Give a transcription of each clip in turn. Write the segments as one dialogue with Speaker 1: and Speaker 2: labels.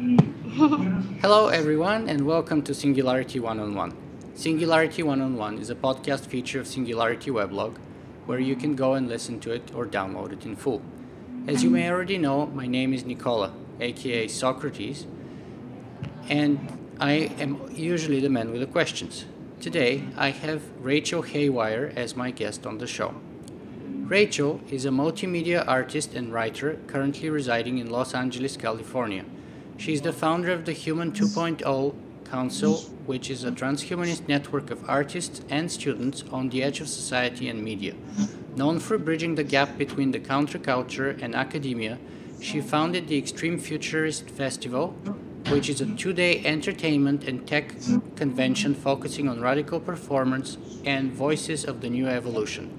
Speaker 1: Hello everyone and welcome to Singularity One-on-One. Singularity One-on-One is a podcast feature of Singularity weblog where you can go and listen to it or download it in full. As you may already know, my name is Nicola, aka Socrates, and I am usually the man with the questions. Today I have Rachel Haywire as my guest on the show. Rachel is a multimedia artist and writer currently residing in Los Angeles, California. She is the founder of the Human 2.0 Council, which is a transhumanist network of artists and students on the edge of society and media. Known for bridging the gap between the counterculture and academia, she founded the Extreme Futurist Festival, which is a two-day entertainment and tech convention focusing on radical performance and voices of the new evolution.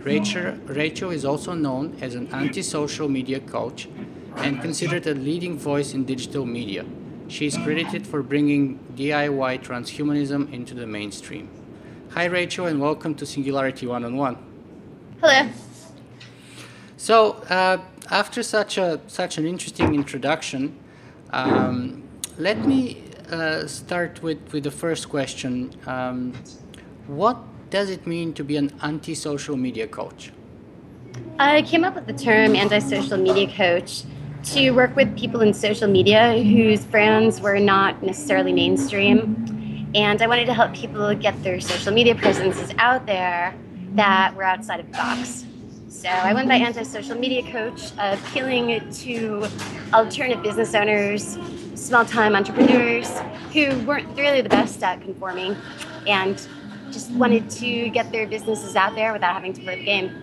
Speaker 1: Rachel is also known as an anti-social media coach and considered a leading voice in digital media. She is credited for bringing DIY transhumanism into the mainstream. Hi Rachel and welcome to Singularity One-on-One.
Speaker 2: Hello.
Speaker 1: So after such an interesting introduction, let me start with the first question. What does it mean to be an anti-social media coach?
Speaker 2: I came up with the term anti-social media coach to work with people in social media whose brands were not necessarily mainstream. And I wanted to help people get their social media presences out there that were outside of the box. So I went by anti-social media coach, appealing to alternative business owners, small-time entrepreneurs who weren't really the best at conforming and just wanted to get their businesses out there without having to play the game.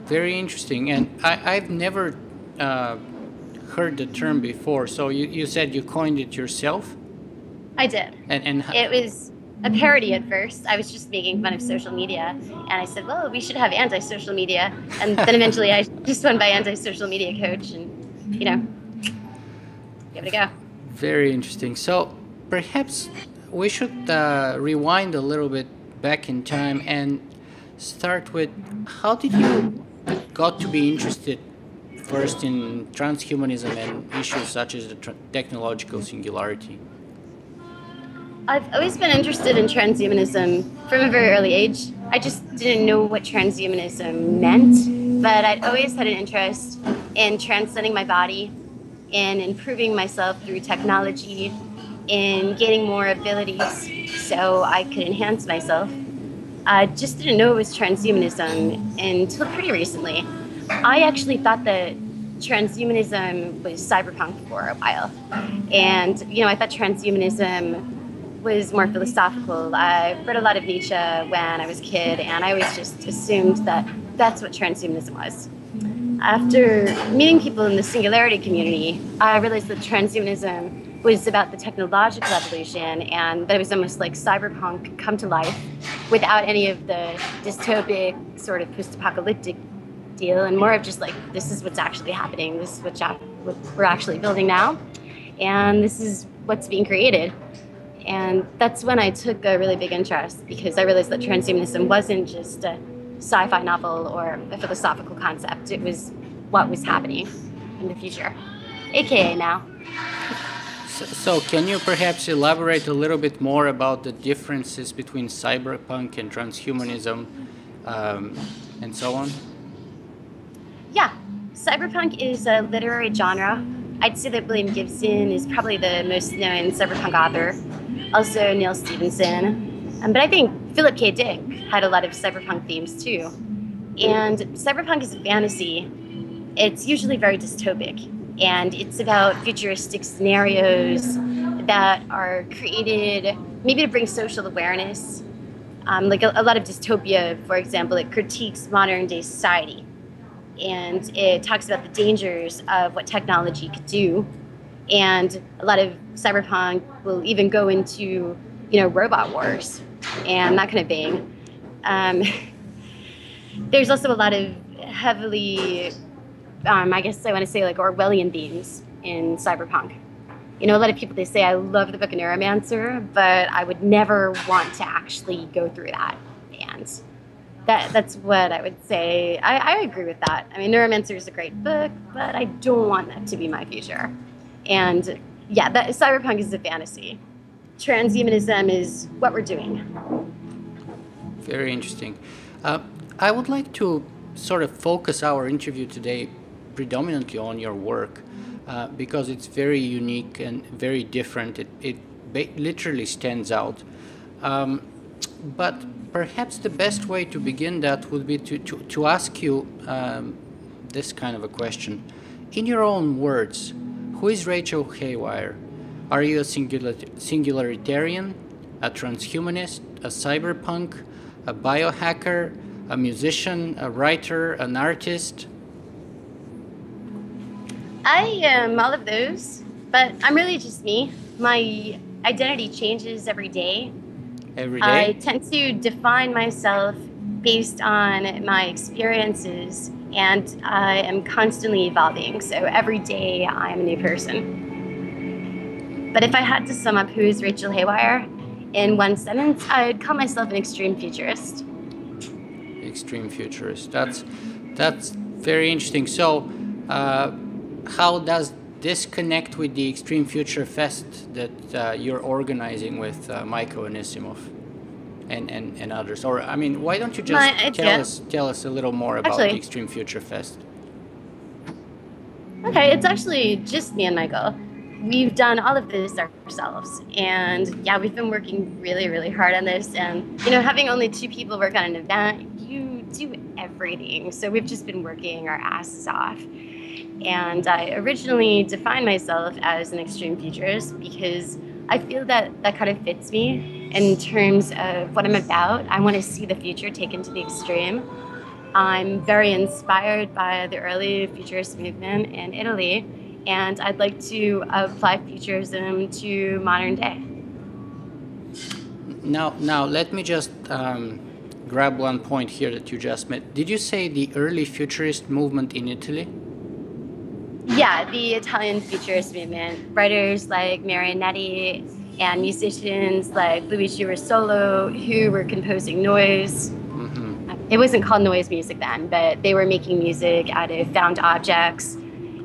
Speaker 1: Very interesting, and I've never heard the term before. So you said you coined it yourself?
Speaker 2: I did.
Speaker 1: And
Speaker 2: it was a parody at first. I was just making fun of social media, and I said, well, we should have anti-social media. And then eventually I just went by anti-social media coach and, give it a go.
Speaker 1: Very interesting. So perhaps we should rewind a little bit back in time and start with how did you got to be interested first in transhumanism and issues such as the technological singularity?
Speaker 2: I've always been interested in transhumanism from a very early age. I just didn't know what transhumanism meant, but I'd always had an interest in transcending my body, in improving myself through technology, in gaining more abilities so I could enhance myself. I just didn't know it was transhumanism until pretty recently. I actually thought that transhumanism was cyberpunk for a while. And, I thought transhumanism was more philosophical. I read a lot of Nietzsche when I was a kid, and I always just assumed that that's what transhumanism was. After meeting people in the Singularity community, I realized that transhumanism was about the technological evolution, and that it was almost like cyberpunk come to life without any of the dystopic sort of post-apocalyptic deal, and more of just like, this is what's actually happening, this is what we're actually building now, and this is what's being created. And that's when I took a really big interest, because I realized that transhumanism wasn't just a sci-fi novel or a philosophical concept, it was what was happening in the future, aka now.
Speaker 1: So can you perhaps elaborate a little bit more about the differences between cyberpunk and transhumanism and so on?
Speaker 2: Yeah, cyberpunk is a literary genre. I'd say that William Gibson is probably the most known cyberpunk author, also Neil Stephenson. But I think Philip K. Dick had a lot of cyberpunk themes too. And cyberpunk is a fantasy. It's usually very dystopic. And it's about futuristic scenarios that are created maybe to bring social awareness. Like a lot of dystopia, for example, it critiques modern day society. And it talks about the dangers of what technology could do. And a lot of cyberpunk will even go into, robot wars and that kind of thing. There's also a lot of heavily I guess I want to say like Orwellian themes in cyberpunk. A lot of people, they say, I love the book of Neuromancer, but I would never want to actually go through that. And That's what I would say. I agree with that. I mean, Neuromancer is a great book, but I don't want that to be my future. And yeah, that Cyberpunk is a fantasy. Transhumanism is what we're doing.
Speaker 1: Very interesting. I would like to sort of focus our interview today predominantly on your work because it's very unique and very different. It literally stands out. But perhaps the best way to begin that would be to ask you this kind of a question. In your own words, who is Rachel Haywire? Are you a singularitarian, a transhumanist, a cyberpunk, a biohacker, a musician, a writer, an artist?
Speaker 2: I am all of those, but I'm really just me. My identity changes every day.
Speaker 1: Every day?
Speaker 2: I tend to define myself based on my experiences, and I am constantly evolving. So every day I'm a new person. But if I had to sum up who is Rachel Haywire in one sentence, I'd call myself an extreme futurist.
Speaker 1: Extreme futurist. That's very interesting. So, how does this connect with the Extreme Future Fest that you're organizing with Michael Anisimov and others? Or I mean, why don't you just tell us a little more about the Extreme Future Fest?
Speaker 2: Okay, it's actually just me and Michael. We've done all of this ourselves, and yeah, we've been working really, really hard on this. And you know, having only 2 people work on an event, you do everything. So we've just been working our asses off. And I originally defined myself as an extreme futurist because I feel that that kind of fits me in terms of what I'm about. I want to see the future taken to the extreme. I'm very inspired by the early futurist movement in Italy, and I'd like to apply futurism to modern day.
Speaker 1: Now let me just grab one point here that you just made. Did you say the early futurist movement in Italy?
Speaker 2: Yeah, the Italian futurist movement. Writers like Marinetti and musicians like Luigi Russolo who were composing noise. Mm-hmm. It wasn't called noise music then, but they were making music out of found objects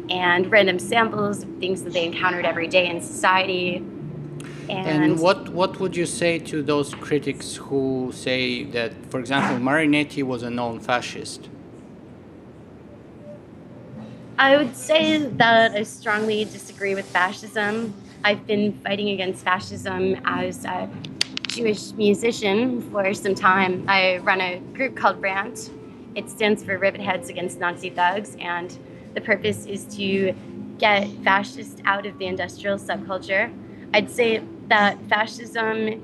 Speaker 2: and random samples of things that they encountered every day in society.
Speaker 1: And what would you say to those critics who say that, for example, Marinetti was a known fascist?
Speaker 2: I would say that I strongly disagree with fascism. I've been fighting against fascism as a Jewish musician for some time. I run a group called RANT. It stands for Rivet Heads Against Nazi Thugs, and the purpose is to get fascists out of the industrial subculture. I'd say that fascism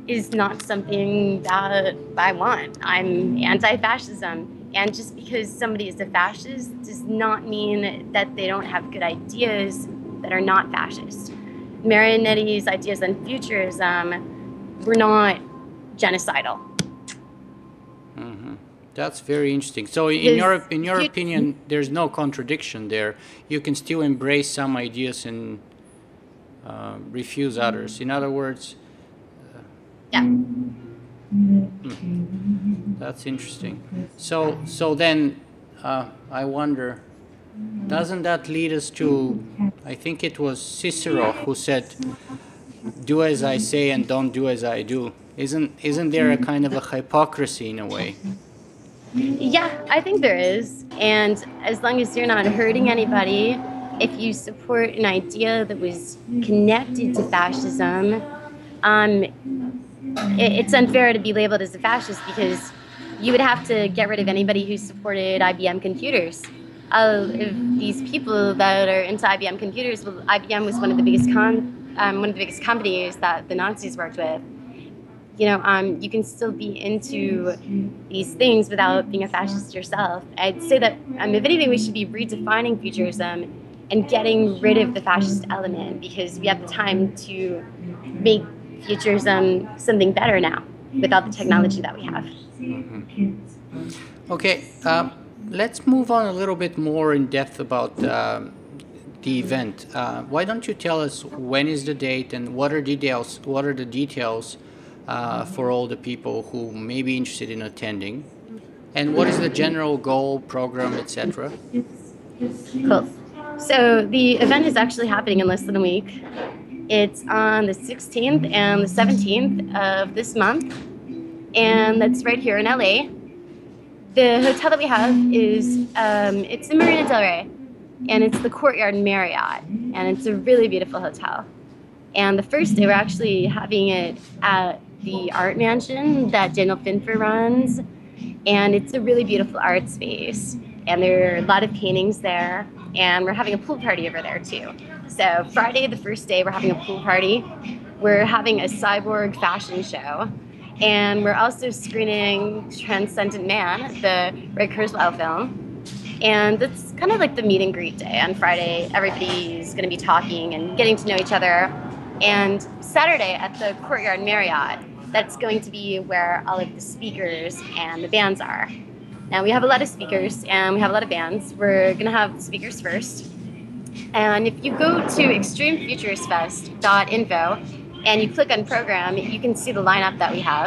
Speaker 2: is not something that I want. I'm anti-fascism. And just because somebody is a fascist does not mean that they don't have good ideas that are not fascist. Marinetti's ideas on futurism were not genocidal.
Speaker 1: Mm-hmm. That's very interesting. So in your opinion, there's no contradiction there. You can still embrace some ideas and refuse others. In other words...
Speaker 2: yeah.
Speaker 1: That's interesting. So then, I wonder, doesn't that lead us to, I think it was Cicero who said, "Do as I say and don't do as I do." Isn't there a kind of a hypocrisy in a way?
Speaker 2: Yeah, I think there is. And as long as you're not hurting anybody, if you support an idea that was connected to fascism, it's unfair to be labeled as a fascist because you would have to get rid of anybody who supported IBM computers. If these people that are into IBM computers, well, IBM was one of the biggest companies that the Nazis worked with. You know, you can still be into these things without being a fascist yourself. I'd say that, if anything, we should be redefining futurism and getting rid of the fascist element because we have the time to make futurism something better now without the technology that we have.
Speaker 1: Mm-hmm. Okay, let's move on a little bit more in depth about the event. Why don't you tell us when is the date and what are the details for all the people who may be interested in attending? And what is the general goal, program, etc.?
Speaker 2: Cool. So the event is actually happening in less than a week. It's on the 16th and the 17th of this month, and that's right here in LA. The hotel that we have is, it's in Marina Del Rey, and it's the Courtyard Marriott, and it's a really beautiful hotel. And the first day, we're actually having it at the art mansion that Daniel Finfer runs, and it's a really beautiful art space, and there are a lot of paintings there, and we're having a pool party over there too. So Friday, the first day, we're having a pool party. We're having a cyborg fashion show, and we're also screening Transcendent Man, the Ray Kurzweil film. And it's kind of like the meet and greet day. On Friday, everybody's going to be talking and getting to know each other. And Saturday at the Courtyard Marriott, that's going to be where all of the speakers and the bands are. Now, we have a lot of speakers and we have a lot of bands. We're going to have the speakers first. And if you go to extremefuturistfest.info and you click on program, you can see the lineup that we have.